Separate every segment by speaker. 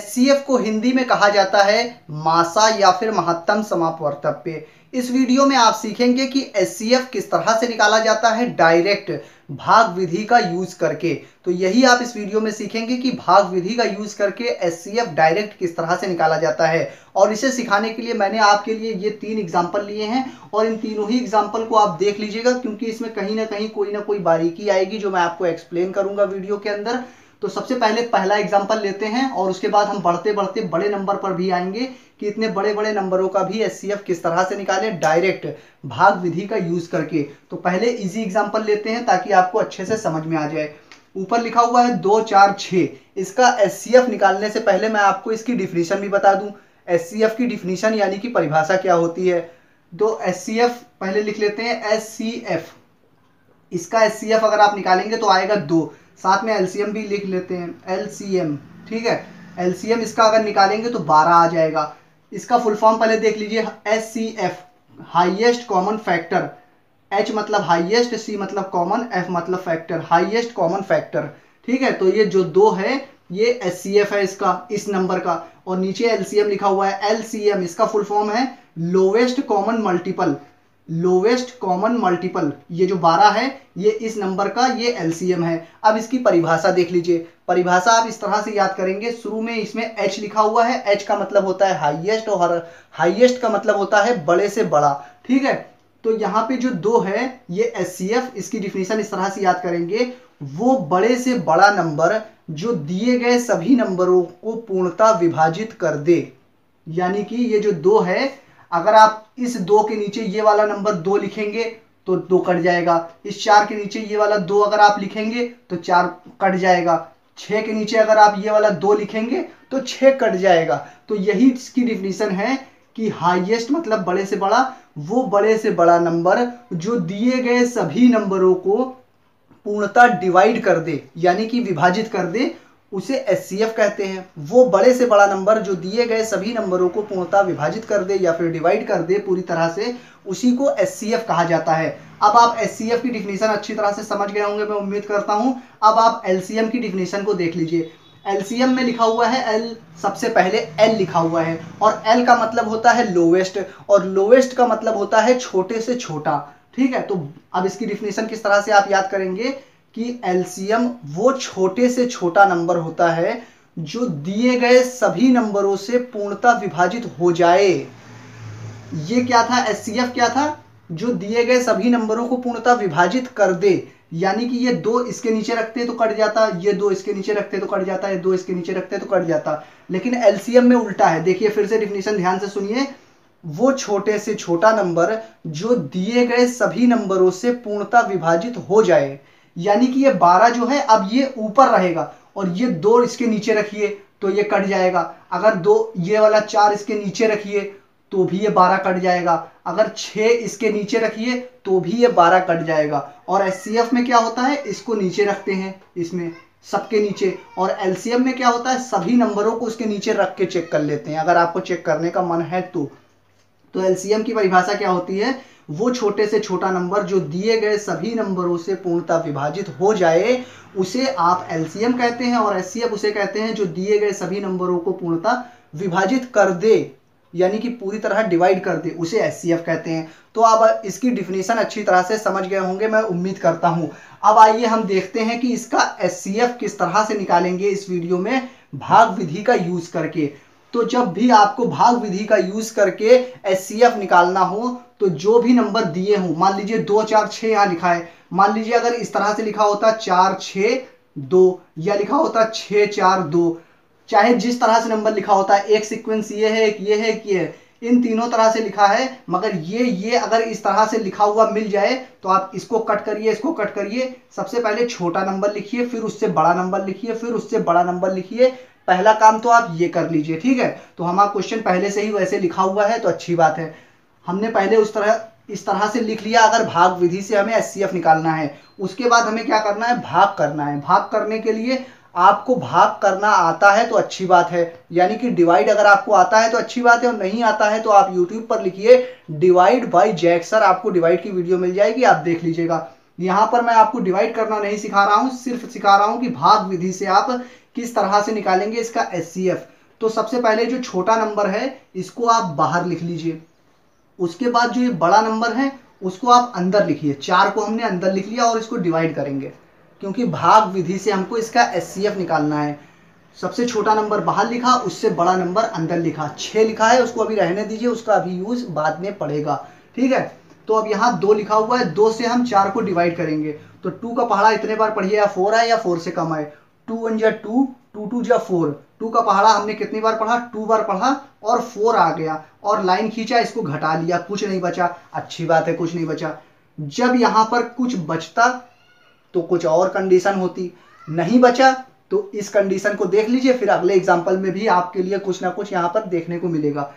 Speaker 1: HCF को हिंदी में कहा जाता है मासा या फिर महत्तम समापवर्तव्य। इस वीडियो में आप सीखेंगे कि एचसीएफ किस तरह से निकाला जाता है डायरेक्ट भाग विधि का यूज करके। तो यही आप इस वीडियो में सीखेंगे कि भाग विधि का यूज करके एचसीएफ डायरेक्ट किस तरह से निकाला जाता है। और इसे सिखाने के लिए मैंने आपके लिए ये 3 एग्जाम्पल लिए हैं और इन तीनों ही एग्जाम्पल को आप देख लीजिएगा, क्योंकि इसमें कहीं ना कोई बारीकी आएगी जो मैं आपको एक्सप्लेन करूंगा वीडियो के अंदर। तो सबसे पहले पहला एग्जांपल लेते हैं और उसके बाद हम बढ़ते बढ़ते बड़े नंबर पर भी आएंगे कि इतने बड़े बड़े नंबरों का भी एचसीएफ किस तरह से निकालें डायरेक्ट भाग विधि का यूज करके। तो पहले इजी एग्जांपल लेते हैं ताकि आपको अच्छे से समझ में आ जाए। ऊपर लिखा हुआ है 2 4 6। इसका एचसीएफ निकालने से पहले मैं आपको इसकी डिफिनीशन भी बता दूं। एचसीएफ की डिफिनीशन यानी कि परिभाषा क्या होती है। तो एचसीएफ पहले लिख लेते हैं एचसीएफ। इसका एचसीएफ अगर आप निकालेंगे तो आएगा 2, साथ में एलसीएम भी लिख लेते हैं एलसीएम। ठीक है, एलसीएम इसका अगर निकालेंगे तो 12 आ जाएगा। इसका फुल फॉर्म पहले देख लीजिए, HCF highest common factor. H मतलब हाईएस्ट, सी मतलब कॉमन, एफ मतलब फैक्टर, हाईएस्ट कॉमन फैक्टर। ठीक है, तो ये जो 2 है ये एचसीएफ है इसका, इस नंबर का। और नीचे एलसीएम लिखा हुआ है एलसीएम, इसका फुल फॉर्म है lowest common multiple. Lowest common multiple, ये जो 12 है ये इस नंबर का ये एलसीएम है। अब इसकी परिभाषा देख लीजिए। परिभाषा आप इस तरह से याद करेंगे, शुरू में इसमें एच लिखा हुआ है, एच का मतलब होता है हाईएस्ट और हाईएस्ट का मतलब होता है बड़े से बड़ा। ठीक है, तो यहाँ पे जो 2 है ये एचसीएफ, इसकी डिफिनीशन इस तरह से याद करेंगे, वो बड़े से बड़ा नंबर जो दिए गए सभी नंबरों को पूर्णतः विभाजित कर दे। यानी कि ये जो 2 है, अगर आप इस 2 के नीचे ये वाला नंबर 2 लिखेंगे तो 2 कट जाएगा। इस 4 के नीचे ये वाला 2 अगर आप लिखेंगे तो 4 कट जाएगा। 6 के नीचे अगर आप ये वाला 2 लिखेंगे तो 6 कट जाएगा। तो यही इसकी डिफिनीशन है कि हाईएस्ट मतलब बड़े से बड़ा, वो बड़े से बड़ा नंबर जो दिए गए सभी नंबरों को पूर्णतः डिवाइड कर दे, यानी कि विभाजित कर दे, उसे एचसीएफ कहते हैं। वो बड़े से बड़ा नंबर जो दिए गए सभी नंबरों को पूर्णतः विभाजित कर दे या फिर डिवाइड कर दे पूरी तरह से, उसी को एचसीएफ कहा जाता है। अब आप एचसीएफ की डिफिनीशन अच्छी तरह से समझ गए होंगे, मैं उम्मीद करता हूं। अब आप एलसीएम की डिफिनीशन को देख लीजिए। एलसीएम में लिखा हुआ है एल, सबसे पहले एल लिखा हुआ है और एल का मतलब होता है लोवेस्ट और लोवेस्ट का मतलब होता है छोटे से छोटा। ठीक है, तो अब इसकी डिफिनीशन किस तरह से आप याद करेंगे कि एलसीएम वो छोटे से छोटा नंबर होता है जो दिए गए सभी नंबरों से पूर्णतः विभाजित हो जाए। ये क्या था, एचसीएफ क्या था, जो दिए गए सभी नंबरों को पूर्णतः विभाजित कर दे। यानी कि ये 2 इसके नीचे रखते तो कट जाता, ये 2 इसके नीचे रखते तो कट जाता, ये 2 इसके नीचे रखते तो कट जाता। लेकिन एलसीएम में उल्टा है। देखिए फिर से डिफिनीशन ध्यान से सुनिए, वो छोटे से छोटा नंबर जो दिए गए सभी नंबरों से पूर्णतः विभाजित हो जाए। यानी कि ये 12 जो है अब ये ऊपर रहेगा और ये 2 इसके नीचे रखिए तो ये कट जाएगा। अगर 2 ये वाला 4 इसके नीचे रखिए तो भी ये 12 कट जाएगा। अगर 6 इसके नीचे रखिए तो भी ये 12 कट जाएगा। और एचसीएफ में क्या होता है, इसको नीचे रखते हैं, इसमें सबके नीचे। और एलसीएम में क्या होता है, सभी नंबरों को उसके नीचे रख के चेक कर लेते हैं, अगर आपको चेक करने का मन है तो। एलसीएम की परिभाषा क्या होती है, वो छोटे से छोटा नंबर जो दिए गए सभी नंबरों से पूर्णतः विभाजित हो जाए उसे आप एलसीएम कहते हैं। और एचसीएफ उसे कहते हैं जो दिए गए सभी नंबरों को पूर्णतः विभाजित कर दे, यानी कि पूरी तरह डिवाइड कर दे, उसे एचसीएफ कहते हैं। तो अब इसकी डिफिनीशन अच्छी तरह से समझ गए होंगे, मैं उम्मीद करता हूं। अब आइए हम देखते हैं कि इसका एचसीएफ किस तरह से निकालेंगे इस वीडियो में भाग विधि का यूज करके। तो जब भी आपको भाग विधि का यूज करके एचसीएफ निकालना हो तो जो भी नंबर दिए हों, मान लीजिए 2 4 6 यहाँ लिखा है, मान लीजिए अगर इस तरह से लिखा होता 4 6 2 या लिखा होता 6 4 2, चाहे जिस तरह से नंबर लिखा होता है, एक सीक्वेंस ये है, एक ये है, एक ये है, इन तीनों तरह से लिखा है, मगर ये अगर इस तरह से लिखा हुआ मिल जाए तो आप इसको कट करिए, इसको कट करिए। सबसे पहले छोटा नंबर लिखिए, फिर उससे बड़ा नंबर लिखिए, फिर उससे बड़ा नंबर लिखिए। पहला काम तो आप ये कर लीजिए। ठीक है, तो हमारा क्वेश्चन पहले से ही वैसे लिखा हुआ है तो अच्छी बात है। हमने पहले इस तरह से लिख लिया। अगर भाग विधि से हमें एचसीएफ निकालना है, उसके बाद हमें क्या करना है, भाग करना है। भाग करने के लिए आपको भाग करना आता है तो अच्छी बात है, यानी कि डिवाइड अगर आपको आता है तो अच्छी बात है, और नहीं आता है तो आप यूट्यूब पर लिखिए डिवाइड बाय जैक सर, आपको डिवाइड की वीडियो मिल जाएगी, आप देख लीजिएगा। यहां पर मैं आपको डिवाइड करना नहीं सिखा रहा हूं, सिर्फ सिखा रहा हूं कि भाग विधि से आप किस तरह से निकालेंगे इसका एचसीएफ। तो सबसे पहले जो छोटा नंबर है इसको आप बाहर लिख लीजिए। उसके बाद जो ये बड़ा नंबर है उसको आप अंदर लिखिए। 4 को हमने अंदर लिख लिया और इसको डिवाइड करेंगे, क्योंकि भाग विधि से हमको इसका एचसीएफ निकालना है। सबसे छोटा नंबर बाहर लिखा, उससे बड़ा नंबर अंदर लिखा। 6 लिखा है, उसको अभी रहने दीजिए, उसका अभी यूज बाद में पड़ेगा। ठीक है, तो अब यहाँ 2 लिखा हुआ है, 2 से हम 4 को डिवाइड करेंगे। तो 2 का पहाड़ा इतने बार पढ़िए, या 4 है या 4 से कम है। 2 1 जा 2, 2 2 जा 4। 2 का पहाड़ा हमने कितनी बार पढ़ा, 2 बार पढ़ा और 4 आ गया और लाइन खींचा, इसको घटा लिया, कुछ नहीं बचा। अच्छी बात है, कुछ नहीं बचा। जब यहाँ पर कुछ बचता तो कुछ और कंडीशन होती, नहीं बचा तो इस कंडीशन को देख लीजिए, फिर अगले एग्जाम्पल में भी आपके लिए कुछ ना कुछ यहाँ पर देखने को मिलेगा।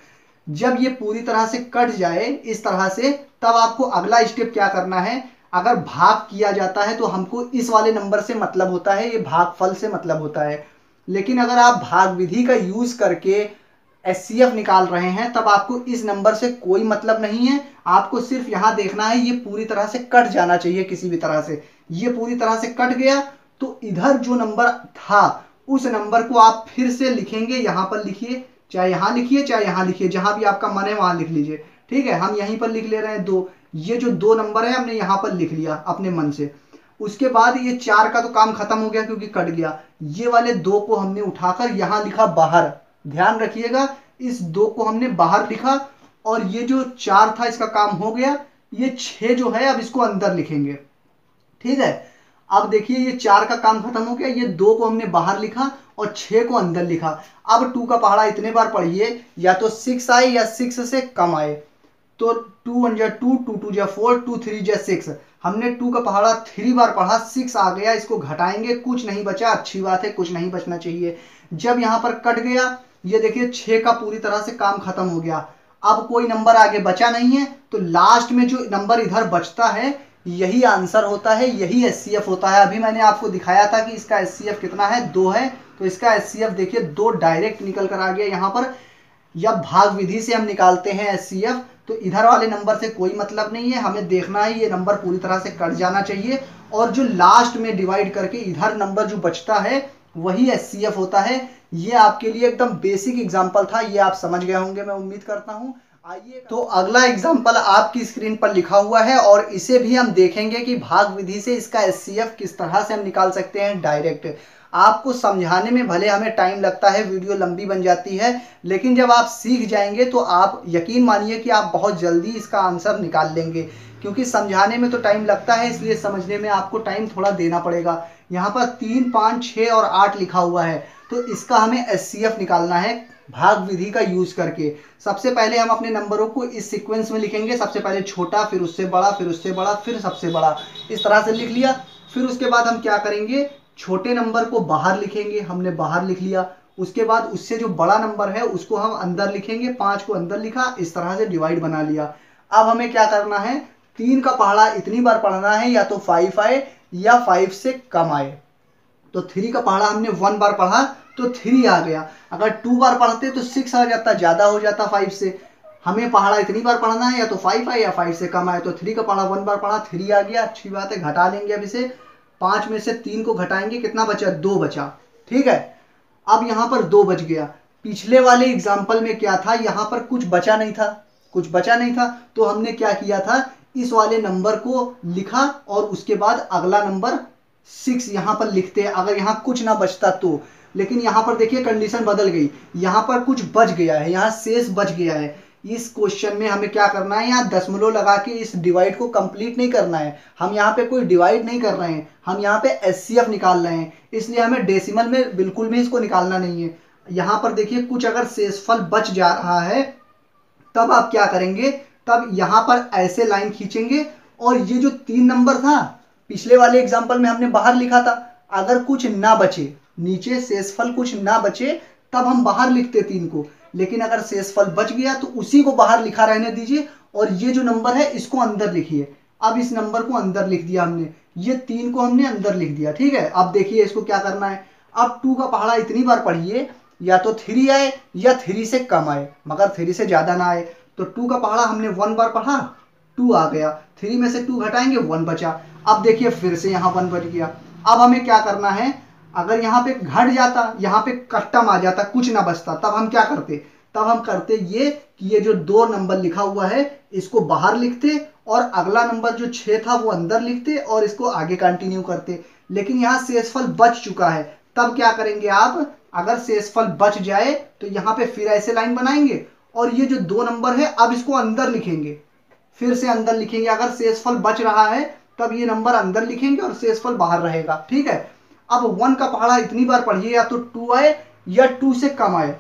Speaker 1: जब ये पूरी तरह से कट जाए इस तरह से, तब आपको अगला स्टेप क्या करना है। अगर भाग किया जाता है तो हमको इस वाले नंबर से मतलब होता है, ये भागफल से मतलब होता है। लेकिन अगर आप भाग विधि का यूज करके एचसीएफ निकाल रहे हैं तब आपको इस नंबर से कोई मतलब नहीं है। आपको सिर्फ यहां देखना है ये पूरी तरह से कट जाना चाहिए किसी भी तरह से। ये पूरी तरह से कट गया तो इधर जो नंबर था उस नंबर को आप फिर से लिखेंगे। यहां पर लिखिए, चाहे यहां लिखिए चाहे यहां लिखिए, जहां भी आपका मन है वहां लिख लीजिए। ठीक है, हम यहीं पर लिख ले रहे हैं 2। ये जो 2 नंबर है हमने यहां पर लिख लिया अपने मन से। उसके बाद ये 4 का तो काम खत्म हो गया क्योंकि कट गया। ये वाले 2 को हमने उठाकर यहां लिखा बाहर। ध्यान रखिएगा, इस 2 को हमने बाहर लिखा और ये जो 4 था इसका काम हो गया। ये 6 जो है अब इसको अंदर लिखेंगे। ठीक है, अब देखिए ये 4 का काम खत्म हो गया। ये 2 को हमने बाहर लिखा और 6 को अंदर लिखा। अब 2 का पहाड़ा इतने बार पढ़िए, या तो 6 आए या 6 से कम आए। तो 2 1 जा 2, 2 2 जा 4, 2 3 जा 6। हमने 2 का पहाड़ा 3 बार पढ़ा, 6 आ गया, इसको घटाएंगे, कुछ नहीं बचा। अच्छी बात है, कुछ नहीं बचना चाहिए। जब यहां पर कट गया, ये देखिए 6 का पूरी तरह से काम खत्म हो गया। अब कोई नंबर आगे बचा नहीं है, तो लास्ट में जो नंबर इधर बचता है यही आंसर होता है, यही एचसीएफ होता है। अभी मैंने आपको दिखाया था कि इसका एचसीएफ कितना है, 2 है। तो इसका एचसीएफ देखिए 2 डायरेक्ट निकल कर आ गया यहाँ पर। या भाग विधि से हम निकालते हैं एचसीएफ तो इधर वाले नंबर से कोई मतलब नहीं है, हमें देखना है ये नंबर पूरी तरह से कट जाना चाहिए और जो लास्ट में डिवाइड करके इधर नंबर जो बचता है वही एचसीएफ होता है। ये आपके लिए एकदम बेसिक एग्जांपल था, ये आप समझ गए होंगे मैं उम्मीद करता हूं। आइए, तो अगला एग्जांपल आपकी स्क्रीन पर लिखा हुआ है और इसे भी हम देखेंगे कि भाग विधि से इसका एचसीएफ किस तरह से हम निकाल सकते हैं डायरेक्ट। आपको समझाने में भले हमें टाइम लगता है, वीडियो लंबी बन जाती है, लेकिन जब आप सीख जाएंगे तो आप यकीन मानिए कि आप बहुत जल्दी इसका आंसर निकाल लेंगे। क्योंकि समझाने में तो टाइम लगता है, इसलिए समझने में आपको टाइम थोड़ा देना पड़ेगा। यहाँ पर 3 5 6 और 8 लिखा हुआ है, तो इसका हमें एचसीएफ निकालना है भाग विधि का यूज करके। सबसे पहले हम अपने नंबरों को इस सीक्वेंस में लिखेंगे, सबसे पहले छोटा, फिर उससे बड़ा, फिर उससे बड़ा, फिर सबसे बड़ा, इस तरह से लिख लिया। फिर उसके बाद हम क्या करेंगे, छोटे नंबर को बाहर लिखेंगे, हमने बाहर लिख लिया। उसके बाद उससे जो बड़ा नंबर है उसको हम अंदर लिखेंगे, 5 को अंदर लिखा, इस तरह से डिवाइड बना लिया। अब हमें क्या करना है, 3 का पहाड़ा इतनी बार पढ़ना है, या तो 5 आए या 5 से कम आए। तो 3 का पहाड़ा हमने 1 बार पढ़ा तो 3 आ गया। अगर 2 बार पढ़ते तो 6 आ जाता, ज्यादा हो जाता 5 से। हमें पहाड़ा इतनी बार पढ़ना है, या तो 5 आए या 5 से कम आए। तो 3 का पहाड़ा 1 बार पढ़ा, 3 आ गया, अच्छी बात है। घटा लेंगे अब इसे, 5 में से 3 को घटाएंगे, कितना बचा, 2 बचा। ठीक है, अब यहाँ पर 2 बच गया। पिछले वाले एग्जाम्पल में क्या था, यहाँ पर कुछ बचा नहीं था, कुछ बचा नहीं था, तो हमने क्या किया था, इस वाले नंबर को लिखा और उसके बाद अगला नंबर 6 यहाँ पर लिखते हैं, अगर यहाँ कुछ ना बचता तो। लेकिन यहाँ पर देखिए कंडीशन बदल गई, यहाँ पर कुछ बच गया है, यहाँ शेष बच गया है। इस क्वेश्चन में हमें क्या करना है, यहाँ दशमलव लगा के इस डिवाइड को कंप्लीट नहीं करना है। हम यहाँ पे कोई डिवाइड नहीं कर रहे हैं, हम यहाँ पे एचसीएफ निकाल रहे हैं, इसलिए हमें डेसिमल में बिल्कुल भी इसको निकालना नहीं है। यहाँ पर देखिए कुछ अगर शेषफल बच जा रहा है तब आप क्या करेंगे, तब यहाँ पर ऐसे लाइन खींचेंगे और ये जो 3 नंबर था पिछले वाले एग्जाम्पल में हमने बाहर लिखा था, अगर कुछ ना बचे, नीचे शेषफल कुछ ना बचे, तब हम बाहर लिखते 3 को। लेकिन अगर शेषफल बच गया तो उसी को बाहर लिखा रहने दीजिए और ये जो नंबर है इसको अंदर लिखिए। अब इस नंबर को अंदर लिख दिया हमने, ये 3 को हमने अंदर लिख दिया। ठीक है, अब देखिए इसको क्या करना है। अब 2 का पहाड़ा इतनी बार पढ़िए, या तो 3 आए या 3 से कम आए, मगर 3 से ज्यादा ना आए। तो 2 का पहाड़ा हमने 1 बार पढ़ा, 2 आ गया, 3 में से 2 घटाएंगे, 1 बचा। अब देखिए फिर से यहाँ 1 बच गया। अब हमें क्या करना है, अगर यहाँ पे घट जाता, यहाँ पे कट्टम आ जाता, कुछ ना बचता, तब हम क्या करते? तब हम करते ये कि ये जो 2 नंबर लिखा हुआ है इसको बाहर लिखते और अगला नंबर जो 6 था वो अंदर लिखते और इसको आगे कंटिन्यू करते। लेकिन यहाँ शेषफल बच चुका है, तब क्या करेंगे आप? अगर शेषफल बच जाए तो यहाँ पे फिर ऐसे लाइन बनाएंगे और ये जो 2 नंबर है अब इसको अंदर लिखेंगे, फिर से अंदर लिखेंगे। अगर शेषफल बच रहा है तब ये नंबर अंदर लिखेंगे और शेषफल बाहर रहेगा। ठीक है, अब 1 का पहाड़ा इतनी बार पढ़िए, या तो 2 आए या 2 से कम आए।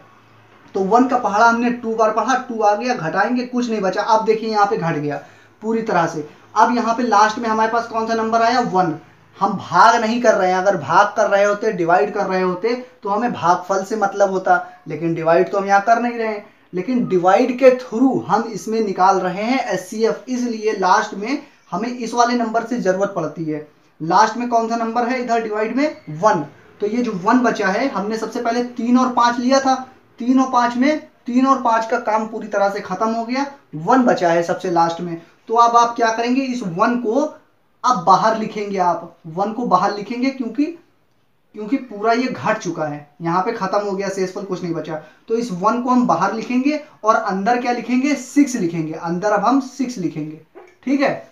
Speaker 1: तो 1 का पहाड़ा हमने 2 बार पढ़ा, 2 आ गया, घटाएंगे कुछ नहीं बचा। अब देखिए यहाँ पे घट गया पूरी तरह से। अब यहाँ पे लास्ट में हमारे पास कौन सा नंबर आया? 1। हम भाग नहीं कर रहे हैं, अगर भाग कर रहे होते, डिवाइड कर रहे होते तो हमें भागफल से मतलब होता, लेकिन डिवाइड तो हम यहाँ कर नहीं रहे हैं। लेकिन डिवाइड के थ्रू हम इसमें निकाल रहे हैं एचसीएफ, इसलिए लास्ट में हमें इस वाले नंबर से जरूरत पड़ती है। लास्ट में कौन सा नंबर है इधर डिवाइड में? 1। तो ये जो 1 बचा है, हमने सबसे पहले 3 और 5 लिया था, 3 और 5 में 3 और 5 का काम पूरी तरह से खत्म हो गया, 1 बचा है सबसे लास्ट में। तो अब आप क्या करेंगे? इस 1 को अब बाहर लिखेंगे, आप 1 को बाहर लिखेंगे क्योंकि पूरा ये घट चुका है, यहाँ पे खत्म हो गया, शेषफल कुछ नहीं बचा। तो इस 1 को हम बाहर लिखेंगे और अंदर क्या लिखेंगे? 6 लिखेंगे। अंदर अब हम 6 लिखेंगे। ठीक है,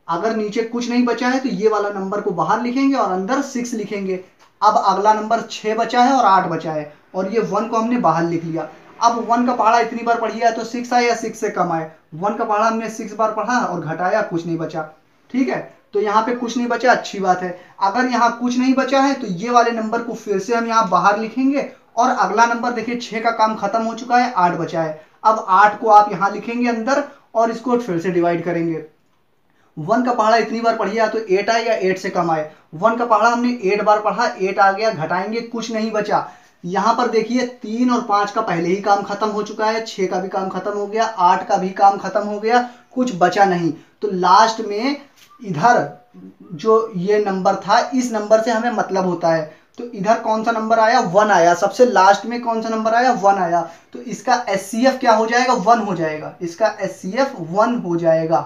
Speaker 1: अगर नीचे कुछ नहीं बचा है तो ये वाला नंबर को बाहर लिखेंगे और अंदर 6 लिखेंगे। अब अगला नंबर 6 बचा है और 8 बचा है और ये 1 को हमने बाहर लिख लिया। अब 1 का पहाड़ा इतनी बार पढ़िए, तो 6 आए या 6 से कम आए। 1 का पहाड़ा हमने 6 बार पढ़ा और घटाया, कुछ नहीं बचा। ठीक है, तो यहाँ पे कुछ नहीं बचा, अच्छी बात है। अगर यहाँ कुछ नहीं बचा है तो ये वाले नंबर को फिर से हम यहाँ बाहर लिखेंगे और अगला नंबर देखिए 6 का काम खत्म हो चुका है, 8 बचा है। अब 8 को आप यहाँ लिखेंगे अंदर और इसको फिर से डिवाइड करेंगे। 1 का पहाड़ा इतनी बार पढ़िए, या तो 8 आए या 8 से कम आए। 1 का पहाड़ा हमने 8 बार पढ़ा, 8 आ गया, घटाएंगे, कुछ नहीं बचा। यहाँ पर देखिए 3 और 5 का पहले ही काम खत्म हो चुका है, 6 का भी काम खत्म हो गया, 8 का भी काम खत्म हो गया, कुछ बचा नहीं। तो लास्ट में इधर जो ये नंबर था, इस नंबर से हमें मतलब होता है। तो इधर कौन सा नंबर आया? 1 आया। सबसे लास्ट में कौन सा नंबर आया? 1 आया। तो इसका एचसीएफ क्या हो जाएगा? 1 हो जाएगा। इसका एचसीएफ 1 हो जाएगा।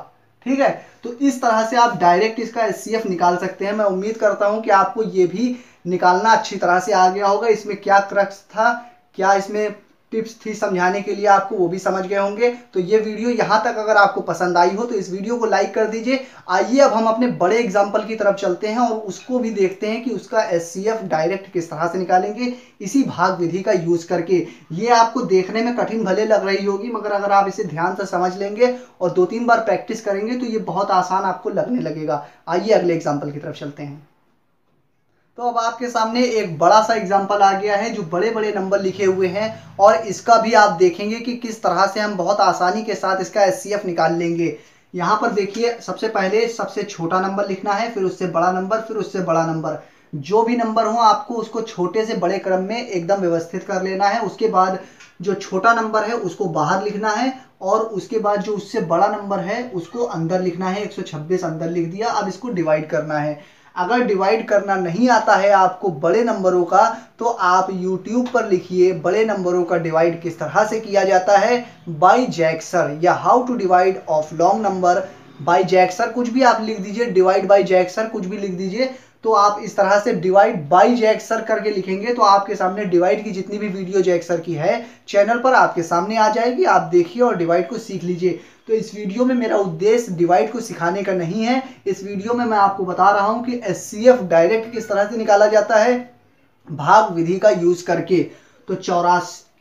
Speaker 1: ठीक है, तो इस तरह से आप डायरेक्ट इसका एचसीएफ निकाल सकते हैं। मैं उम्मीद करता हूं कि आपको ये भी निकालना अच्छी तरह से आ गया होगा। इसमें क्या क्रक्स था, क्या इसमें टिप्स थी समझाने के लिए, आपको वो भी समझ गए होंगे। तो ये वीडियो यहाँ तक अगर आपको पसंद आई हो तो इस वीडियो को लाइक कर दीजिए। आइए अब हम अपने बड़े एग्जाम्पल की तरफ चलते हैं और उसको भी देखते हैं कि उसका एचसीएफ डायरेक्ट किस तरह से निकालेंगे इसी भाग विधि का यूज करके। ये आपको देखने में कठिन भले लग रही होगी, मगर अगर आप इसे ध्यान से समझ लेंगे और 2-3 बार प्रैक्टिस करेंगे तो ये बहुत आसान आपको लगने लगेगा। आइए अगले एग्जाम्पल की तरफ चलते हैं। तो अब आपके सामने एक बड़ा सा एग्जांपल आ गया है जो बड़े बड़े नंबर लिखे हुए हैं और इसका भी आप देखेंगे कि किस तरह से हम बहुत आसानी के साथ इसका एचसीएफ निकाल लेंगे। यहाँ पर देखिए, सबसे पहले सबसे छोटा नंबर लिखना है, फिर उससे बड़ा नंबर, फिर उससे बड़ा नंबर। जो भी नंबर हो आपको उसको छोटे से बड़े क्रम में एकदम व्यवस्थित कर लेना है। उसके बाद जो छोटा नंबर है उसको बाहर लिखना है और उसके बाद जो उससे बड़ा नंबर है उसको अंदर लिखना है। 126 अंदर लिख दिया। अब इसको डिवाइड करना है। अगर डिवाइड करना नहीं आता है आपको बड़े नंबरों का तो आप YouTube पर लिखिए बड़े नंबरों का डिवाइड किस तरह से किया जाता है बाय जैक्सर, या how to divide of long number by जैक्सर। कुछ भी आप लिख दीजिए, डिवाइड बाय जैक्सर कुछ भी लिख दीजिए। तो आप इस तरह से डिवाइड बाय जैक्सर करके लिखेंगे तो आपके सामने डिवाइड की जितनी भी वीडियो जैक्सर की है चैनल पर आपके सामने आ जाएगी। आप देखिए और डिवाइड को सीख लीजिए। तो इस वीडियो में मेरा उद्देश्य डिवाइड को सिखाने का नहीं है। इस वीडियो में मैं आपको बता रहा हूं कि एचसीएफ डायरेक्ट किस तरह से निकाला जाता है भाग विधि का यूज करके। तो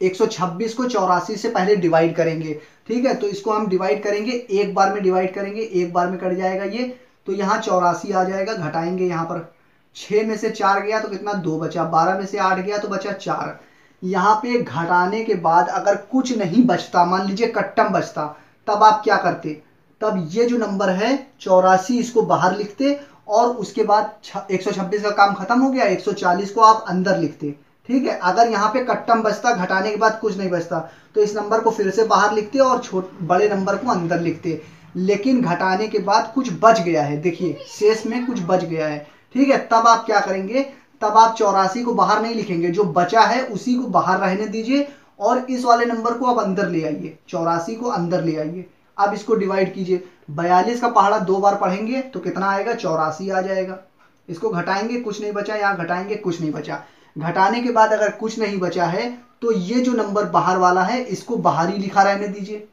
Speaker 1: 126 को 84 से पहले डिवाइड करेंगे। ठीक है, तो इसको हम डिवाइड करेंगे, एक बार में डिवाइड करेंगे, एक बार में कट जाएगा ये। तो यहाँ 84 आ जाएगा, घटाएंगे यहाँ पर 6 में से 4 गया तो कितना 2 बचा, 12 में से 8 गया तो बचा 4। यहाँ पे घटाने के बाद अगर कुछ नहीं बचता, मान लीजिए कट्टम बचता, तब आप क्या करते? तब ये जो नंबर है 84 इसको बाहर लिखते और उसके बाद 126 का काम खत्म हो गया, 140 को आप अंदर लिखते। ठीक है, अगर यहाँ पे कट्टम बचता, घटाने के बाद कुछ नहीं बचता, तो इस नंबर को फिर से बाहर लिखते और बड़े नंबर को अंदर लिखते। लेकिन घटाने के बाद कुछ बच गया है, देखिए शेष में कुछ बच गया है। ठीक है, तब आप क्या करेंगे? तब आप 84 को बाहर नहीं लिखेंगे, जो बचा है उसी को बाहर रहने दीजिए और इस वाले नंबर को आप अंदर ले आइए, 84 को अंदर ले आइए। अब इसको डिवाइड कीजिए, 42 का पहाड़ा 2 बार पढ़ेंगे तो कितना आएगा? 84 आ जाएगा। इसको घटाएंगे कुछ नहीं बचा, यहाँ घटाएंगे कुछ नहीं बचा। घटाने के बाद अगर कुछ नहीं बचा है तो ये जो नंबर बाहर वाला है इसको बाहर ही लिखा रहने दीजिए।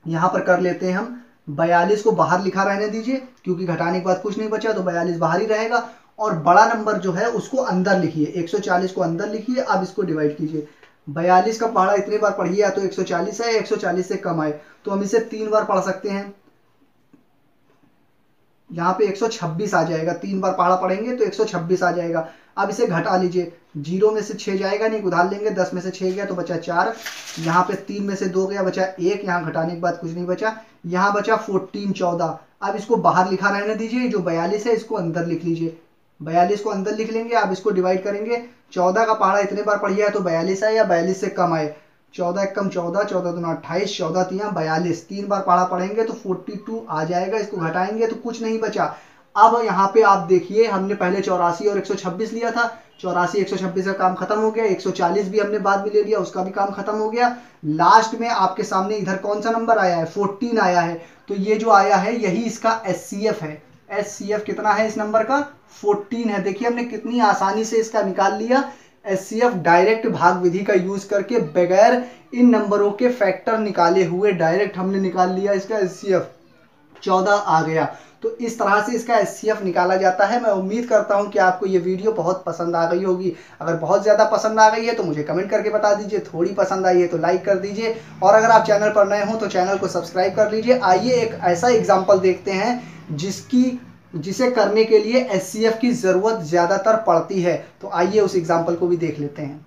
Speaker 1: यहाँ पर कर लेते हैं हम 42 को बाहर लिखा रहने दीजिए, क्योंकि घटाने के बाद कुछ नहीं बचा तो 42 बाहर ही रहेगा। और बड़ा नंबर जो है उसको अंदर लिखिए, 140 को अंदर लिखिए। अब इसको डिवाइड कीजिए, 42 का पहाड़ा इतने बार पढ़िए, या तो 140 है, 140 से कम आए तो हम इसे 3 बार पढ़ सकते हैं। यहाँ पे 126 आ जाएगा, 3 बार पहाड़ा पढ़ेंगे तो 126 आ जाएगा। अब इसे घटा लीजिए, 0 में से 6 जाएगा नहीं, उधार लेंगे, 10 में से 6 गया तो बचा 4, यहाँ पे 3 में से 2 गया बचा 1, यहाँ घटाने के बाद कुछ नहीं बचा, यहाँ बचा 14 14। अब इसको बाहर लिखा रहने दीजिए, जो 42 है इसको अंदर लिख लीजिए, 42 को अंदर लिख लेंगे। अब इसको डिवाइड करेंगे, 14 का पहाड़ा इतने बार पढ़िए तो 42 है या 42 से कम आए, 14 कम 14, 14 दूना 28, 14 तिया 42, 3 बार पहाड़ा पढ़ेंगे तो 42 आ जाएगा। इसको घटाएंगे तो कुछ नहीं बचा। अब यहाँ पे आप देखिए, हमने पहले 84 और 126 लिया था, 84 126 का काम खत्म हो गया, 140 भी हमने बाद में ले लिया, उसका भी काम खत्म हो गया। लास्ट में आपके सामने इधर कौन सा नंबर आया है, 14 आया है। तो ये जो आया है यही इसका SCF है। SCF कितना है इस नंबर का, 14 है। देखिए हमने कितनी आसानी से इसका निकाल लिया। SCF डायरेक्ट भाग विधि का यूज करके बगैर इन नंबरों के फैक्टर निकाले हुए डायरेक्ट हमने निकाल लिया इसका SCF, 14 आ गया। तो इस तरह से इसका SCF निकाला जाता है। मैं उम्मीद करता हूं कि आपको ये वीडियो बहुत पसंद आ गई होगी। अगर बहुत ज़्यादा पसंद आ गई है तो मुझे कमेंट करके बता दीजिए, थोड़ी पसंद आई है तो लाइक कर दीजिए, और अगर आप चैनल पर नए हो तो चैनल को सब्सक्राइब कर लीजिए। आइए एक ऐसा एग्जाम्पल देखते हैं जिसे करने के लिए SCF की ज़रूरत ज़्यादातर पड़ती है। तो आइए उस एग्जाम्पल को भी देख लेते हैं।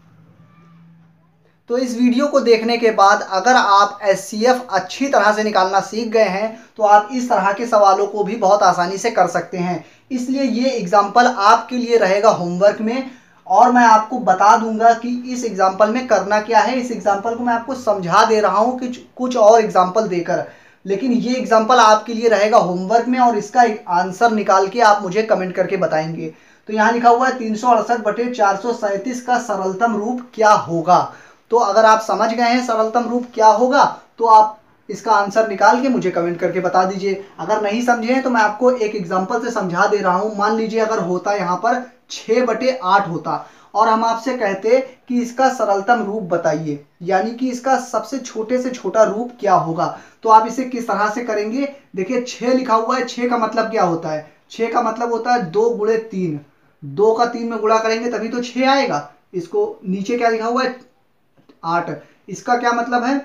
Speaker 1: तो इस वीडियो को देखने के बाद अगर आप SCF अच्छी तरह से निकालना सीख गए हैं तो आप इस तरह के सवालों को भी बहुत आसानी से कर सकते हैं। इसलिए ये एग्जाम्पल आपके लिए रहेगा होमवर्क में, और मैं आपको बता दूंगा कि इस एग्जाम्पल में करना क्या है। इस एग्जाम्पल को मैं आपको समझा दे रहा हूँ कि कुछ और एग्जाम्पल देकर, लेकिन ये एग्जाम्पल आपके लिए रहेगा होमवर्क में, और इसका आंसर निकाल के आप मुझे कमेंट करके बताएंगे। तो यहाँ लिखा हुआ है 368/437 का सरलतम रूप क्या होगा। तो अगर आप समझ गए हैं सरलतम रूप क्या होगा तो आप इसका आंसर निकाल के मुझे कमेंट करके बता दीजिए। अगर नहीं समझे हैं तो मैं आपको एक एग्जांपल से समझा दे रहा हूं। मान लीजिए अगर होता यहाँ पर 6/8 होता और हम आपसे कहते कि इसका सरलतम रूप बताइए, यानी कि इसका सबसे छोटे से छोटा रूप क्या होगा, तो आप इसे किस तरह से करेंगे। देखिए 6 लिखा हुआ है, 6 का मतलब क्या होता है, 6 का मतलब होता है 2 × 3, 2 का 3 में गुणा करेंगे तभी तो 6 आएगा। इसको नीचे क्या लिखा हुआ है 8, इसका क्या मतलब है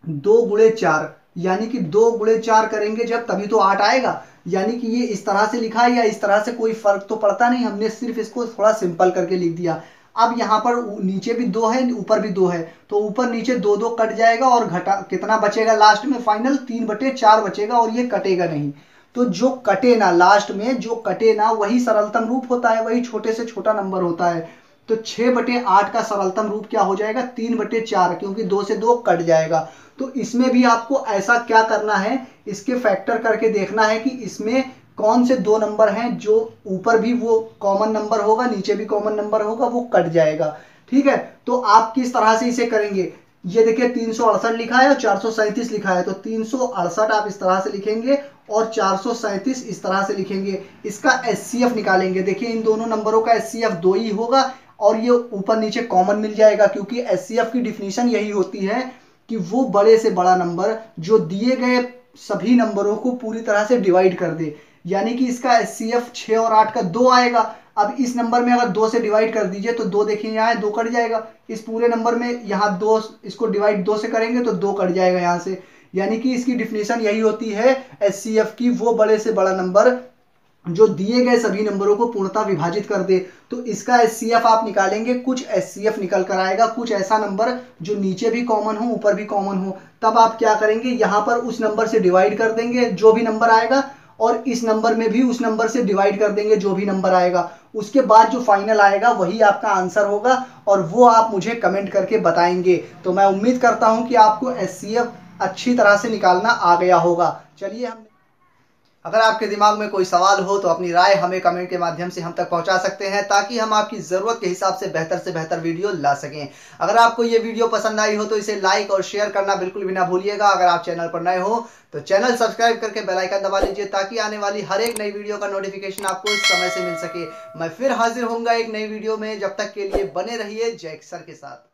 Speaker 1: 2 × 4, यानी कि 2 × 4 करेंगे जब तभी तो 8 आएगा। यानी कि ये इस तरह से लिखा है या इस तरह से कोई फर्क तो पड़ता नहीं, हमने सिर्फ इसको थोड़ा सिंपल करके लिख दिया। अब यहाँ पर नीचे भी 2 है ऊपर भी 2 है, तो ऊपर नीचे 2 2 कट जाएगा और घटा कितना बचेगा लास्ट में, फाइनल 3/4 बचेगा, और ये कटेगा नहीं। तो जो कटे ना लास्ट में, जो कटे ना वही सरलतम रूप होता है, वही छोटे से छोटा नंबर होता है। तो 6/8 का सरलतम रूप क्या हो जाएगा 3/4, क्योंकि 2 से 2 कट जाएगा। तो इसमें भी आपको ऐसा क्या करना है, इसके फैक्टर करके देखना है कि इसमें कौन से 2 नंबर हैं जो ऊपर भी वो कॉमन नंबर होगा, नीचे भी कॉमन नंबर होगा, वो कट जाएगा। ठीक है, तो आप किस तरह से इसे करेंगे, ये देखिए 368 लिखा है और 437 लिखा है, तो 368 आप इस तरह से लिखेंगे और 437 इस तरह से लिखेंगे। इसका SCF निकालेंगे। देखिए इन दोनों नंबरों का SCF 2 ही होगा और ये ऊपर नीचे कॉमन मिल जाएगा, क्योंकि SCF की डिफिनीशन यही होती है कि वो बड़े से बड़ा नंबर जो दिए गए सभी नंबरों को पूरी तरह से डिवाइड कर दे। यानी कि इसका SCF 6 और 8 का 2 आएगा। अब इस नंबर में अगर 2 से डिवाइड कर दीजिए तो 2 देखिए यहाँ 2 कट जाएगा। इस पूरे नंबर में यहाँ 2, इसको डिवाइड 2 से करेंगे तो 2 कट जाएगा यहाँ से। यानी कि इसकी डिफिनीशन यही होती है SCF की, वो बड़े से बड़ा नंबर जो दिए गए सभी नंबरों को पूर्णतः विभाजित कर दे। तो इसका SCF आप निकालेंगे, कुछ SCF निकल कर आएगा, कुछ ऐसा नंबर जो नीचे भी कॉमन हो ऊपर भी कॉमन हो। तब आप क्या करेंगे, यहाँ पर उस नंबर से डिवाइड कर देंगे जो भी नंबर आएगा, और इस नंबर में भी उस नंबर से डिवाइड कर देंगे जो भी नंबर आएगा। उसके बाद जो फाइनल आएगा वही आपका आंसर होगा, और वो आप मुझे कमेंट करके बताएंगे। तो मैं उम्मीद करता हूं कि आपको SCF अच्छी तरह से निकालना आ गया होगा। चलिए हम अगर आपके दिमाग में कोई सवाल हो तो अपनी राय हमें कमेंट के माध्यम से हम तक पहुंचा सकते हैं, ताकि हम आपकी जरूरत के हिसाब से बेहतर वीडियो ला सकें। अगर आपको ये वीडियो पसंद आई हो तो इसे लाइक और शेयर करना बिल्कुल भी ना भूलिएगा। अगर आप चैनल पर नए हो तो चैनल सब्सक्राइब करके बेल आइकन दबा लीजिए, ताकि आने वाली हर एक नई वीडियो का नोटिफिकेशन आपको समय से मिल सके। मैं फिर हाजिर होऊंगा एक नई वीडियो में, जब तक के लिए बने रहिए जय किसान के साथ।